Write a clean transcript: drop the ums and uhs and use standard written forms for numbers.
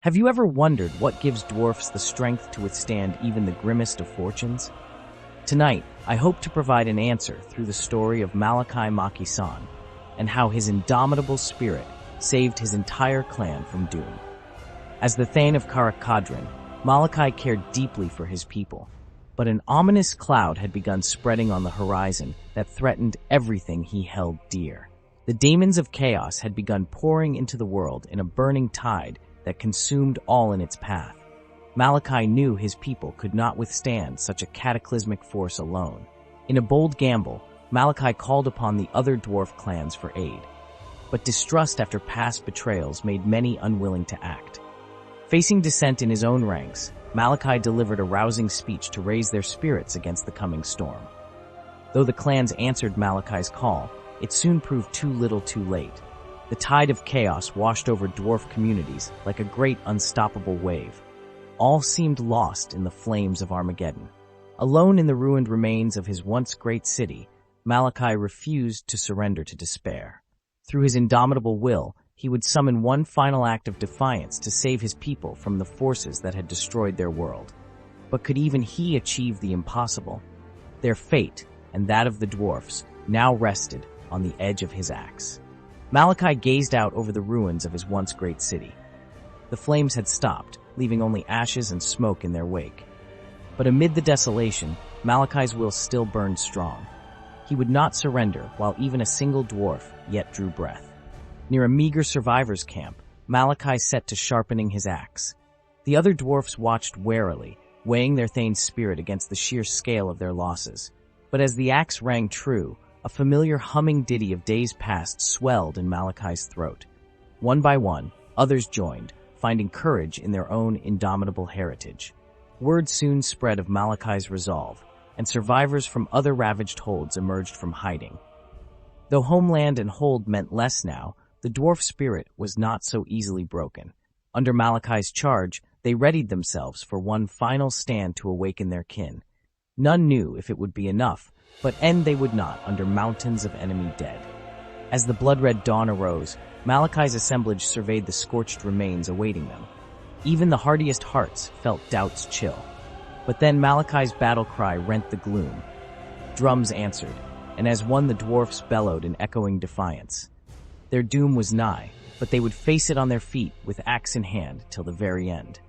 Have you ever wondered what gives dwarfs the strength to withstand even the grimmest of fortunes? Tonight, I hope to provide an answer through the story of Malakai Makaisson and how his indomitable spirit saved his entire clan from doom. As the Thane of Karakadrin, Malakai cared deeply for his people, but an ominous cloud had begun spreading on the horizon that threatened everything he held dear. The demons of chaos had begun pouring into the world in a burning tide that consumed all in its path. Malakai knew his people could not withstand such a cataclysmic force alone. In a bold gamble, Malakai called upon the other dwarf clans for aid. But distrust after past betrayals made many unwilling to act. Facing dissent in his own ranks, Malakai delivered a rousing speech to raise their spirits against the coming storm. Though the clans answered Malakai's call, it soon proved too little too late. The tide of chaos washed over dwarf communities like a great unstoppable wave. All seemed lost in the flames of Armageddon. Alone in the ruined remains of his once great city, Malakai refused to surrender to despair. Through his indomitable will, he would summon one final act of defiance to save his people from the forces that had destroyed their world. But could even he achieve the impossible? Their fate, and that of the dwarfs, now rested on the edge of his axe. Malakai gazed out over the ruins of his once great city. The flames had stopped, leaving only ashes and smoke in their wake. But amid the desolation, Malakai's will still burned strong. He would not surrender while even a single dwarf yet drew breath. Near a meager survivors' camp, Malakai set to sharpening his axe. The other dwarfs watched warily, weighing their thane's spirit against the sheer scale of their losses. But as the axe rang true, a familiar humming ditty of days past swelled in Malakai's throat. One by one, others joined, finding courage in their own indomitable heritage. Word soon spread of Malakai's resolve, and survivors from other ravaged holds emerged from hiding. Though homeland and hold meant less now, the dwarf spirit was not so easily broken. Under Malakai's charge, they readied themselves for one final stand to awaken their kin. None knew if it would be enough, but end they would not under mountains of enemy dead. As the blood-red dawn arose, Malakai's assemblage surveyed the scorched remains awaiting them. Even the hardiest hearts felt doubt's chill. But then Malakai's battle cry rent the gloom. Drums answered, and as one the dwarfs bellowed in echoing defiance. Their doom was nigh, but they would face it on their feet with axe in hand till the very end.